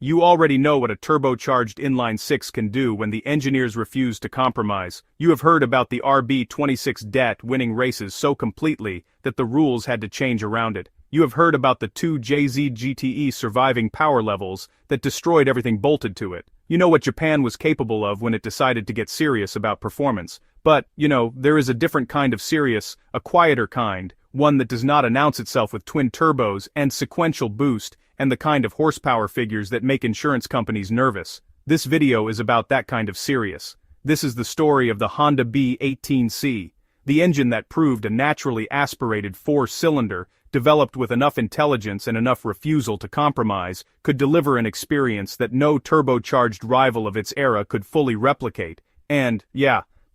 You already know what a turbocharged inline-six can do when the engineers refuse to compromise. You have heard about the B18C winning races so completely that the rules had to change around it. You have heard about the two JZ GTE surviving power levels that destroyed everything bolted to it. You know what Japan was capable of when it decided to get serious about performance. But, there is a different kind of serious, a quieter kind, one that does not announce itself with twin turbos and sequential boost, and the kind of horsepower figures that make insurance companies nervous. This video is about that kind of serious. This is the story of the Honda B18C, the engine that proved a naturally aspirated four-cylinder, developed with enough intelligence and enough refusal to compromise, could deliver an experience that no turbocharged rival of its era could fully replicate. And,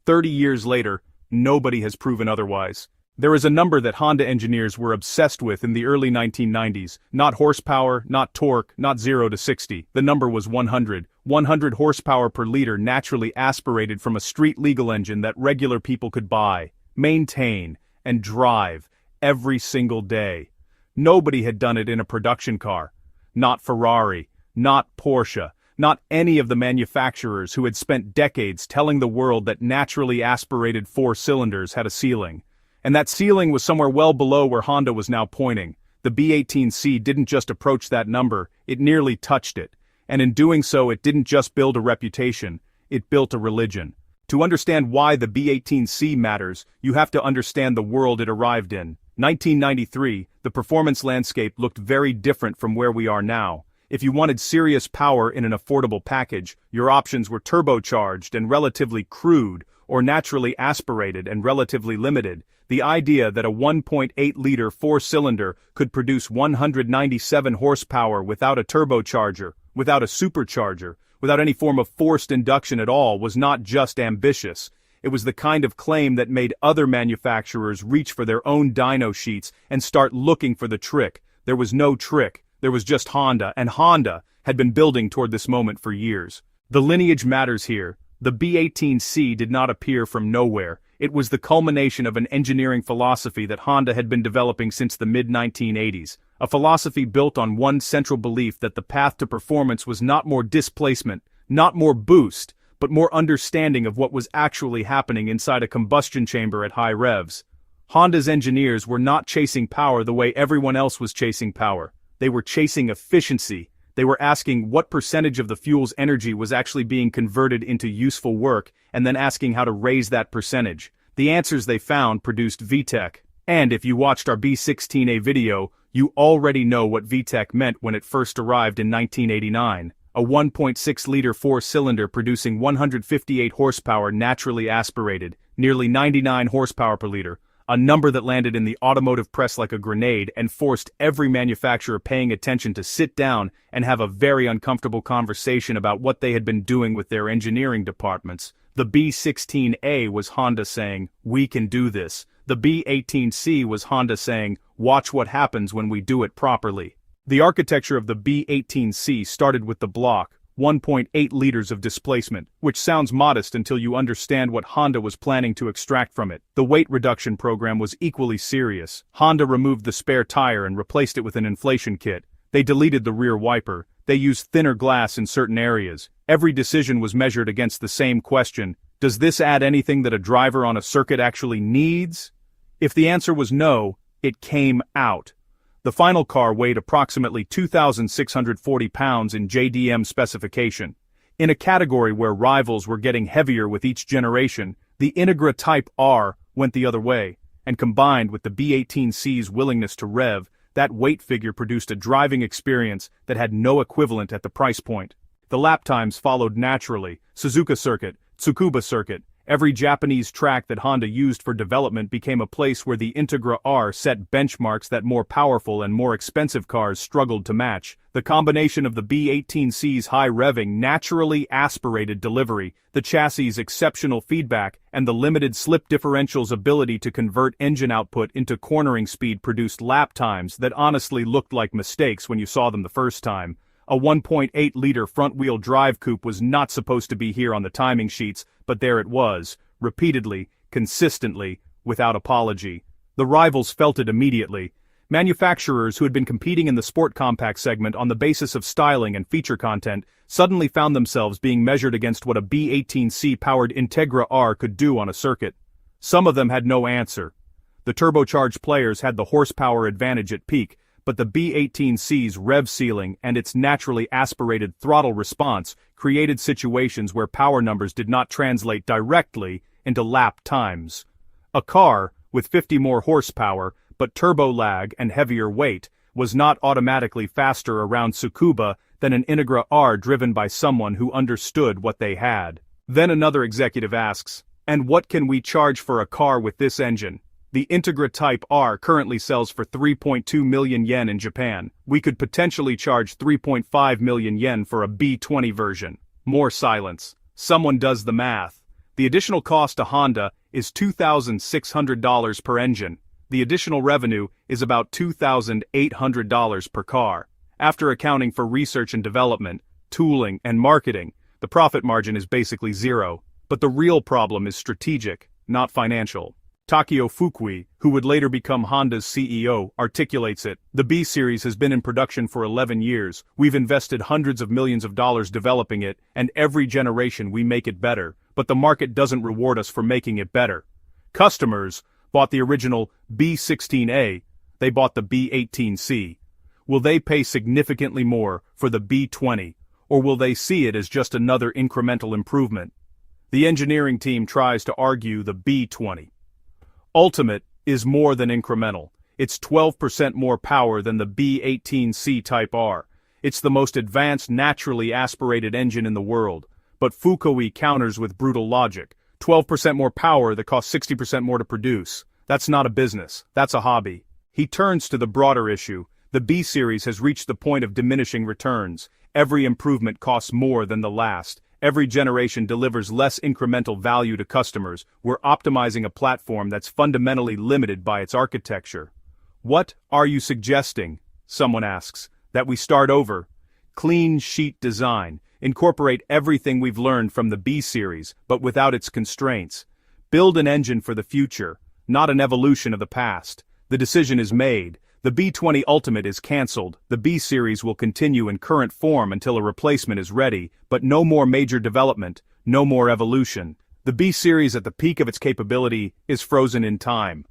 30 years later, nobody has proven otherwise. There is a number that Honda engineers were obsessed with in the early 1990s, not horsepower, not torque, not 0 to 60, the number was 100. 100 horsepower per liter naturally aspirated from a street-legal engine that regular people could buy, maintain, and drive every single day. Nobody had done it in a production car. Not Ferrari, not Porsche, not any of the manufacturers who had spent decades telling the world that naturally aspirated four cylinders had a ceiling. And that ceiling was somewhere well below where Honda was now pointing. The B18C didn't just approach that number, it nearly touched it. And in doing so, it didn't just build a reputation, it built a religion. To understand why the B18C matters, you have to understand the world it arrived in. 1993, the performance landscape looked very different from where we are now. If you wanted serious power in an affordable package, your options were turbocharged and relatively crude, or naturally aspirated and relatively limited. The idea that a 1.8-liter four-cylinder could produce 197 horsepower without a turbocharger, without a supercharger, without any form of forced induction at all was not just ambitious. It was the kind of claim that made other manufacturers reach for their own dyno sheets and start looking for the trick. There was no trick, there was just Honda, and Honda had been building toward this moment for years. The lineage matters here. The B18C did not appear from nowhere. It was the culmination of an engineering philosophy that Honda had been developing since the mid-1980s. A philosophy built on one central belief that the path to performance was not more displacement, not more boost, but more understanding of what was actually happening inside a combustion chamber at high revs. Honda's engineers were not chasing power the way everyone else was chasing power. They were chasing efficiency. They were asking what percentage of the fuel's energy was actually being converted into useful work, and then asking how to raise that percentage. The answers they found produced VTEC. And if you watched our B16A video, you already know what VTEC meant when it first arrived in 1989. A 1.6-liter four-cylinder producing 158 horsepower naturally aspirated, nearly 99 horsepower per liter. A number that landed in the automotive press like a grenade and forced every manufacturer paying attention to sit down and have a very uncomfortable conversation about what they had been doing with their engineering departments. The B16A was Honda saying, "We can do this." The B18C was Honda saying, "Watch what happens when we do it properly." The architecture of the B18C started with the block, 1.8 liters of displacement, which sounds modest until you understand what Honda was planning to extract from it. The weight reduction program was equally serious. Honda removed the spare tire and replaced it with an inflation kit. They deleted the rear wiper. They used thinner glass in certain areas. Every decision was measured against the same question: does this add anything that a driver on a circuit actually needs? If the answer was no, it came out. The final car weighed approximately 2,640 pounds in JDM specification. In a category where rivals were getting heavier with each generation, the Integra Type R went the other way, and combined with the B18C's willingness to rev, that weight figure produced a driving experience that had no equivalent at the price point. The lap times followed naturally: Suzuka Circuit, Tsukuba Circuit. Every Japanese track that Honda used for development became a place where the Integra R set benchmarks that more powerful and more expensive cars struggled to match. The combination of the B18C's high revving, naturally aspirated delivery, the chassis' exceptional feedback, and the limited slip differential's ability to convert engine output into cornering speed produced lap times that honestly looked like mistakes when you saw them the first time. A 1.8-liter front-wheel drive coupe was not supposed to be here on the timing sheets, but there it was, repeatedly, consistently, without apology. The rivals felt it immediately. Manufacturers who had been competing in the sport compact segment on the basis of styling and feature content suddenly found themselves being measured against what a B18C powered Integra R could do on a circuit. Some of them had no answer. The turbocharged players had the horsepower advantage at peak, but the B18C's rev ceiling and its naturally aspirated throttle response created situations where power numbers did not translate directly into lap times. A car, with 50 more horsepower, but turbo lag and heavier weight, was not automatically faster around Tsukuba than an Integra R driven by someone who understood what they had. Then another executive asks, "And what can we charge for a car with this engine?" The Integra Type R currently sells for 3.2 million yen in Japan. We could potentially charge 3.5 million yen for a B20 version. More silence. Someone does the math. The additional cost to Honda is $2,600 per engine. The additional revenue is about $2,800 per car. After accounting for research and development, tooling, and marketing, the profit margin is basically zero. But the real problem is strategic, not financial. Takeo Fukui, who would later become Honda's CEO, articulates it. "The B-Series has been in production for 11 years, we've invested hundreds of millions of dollars developing it, and every generation we make it better, but the market doesn't reward us for making it better. Customers bought the original B16A, they bought the B18C. Will they pay significantly more for the B20, or will they see it as just another incremental improvement?" The engineering team tries to argue the B20. Ultimate is more than incremental. It's 12% more power than the B18C Type R. It's the most advanced naturally aspirated engine in the world. But Fukui counters with brutal logic. 12% more power that costs 60% more to produce. That's not a business, that's a hobby. He turns to the broader issue. The B-Series has reached the point of diminishing returns. Every improvement costs more than the last. Every generation delivers less incremental value to customers. We're optimizing a platform that's fundamentally limited by its architecture. "What are you suggesting?" someone asks. "That we start over? Clean sheet design. Incorporate everything we've learned from the B-Series, but without its constraints. Build an engine for the future, not an evolution of the past. The decision is made. The B20 Ultimate is cancelled. The B-Series will continue in current form until a replacement is ready, but no more major development, no more evolution. The B-Series at the peak of its capability is frozen in time."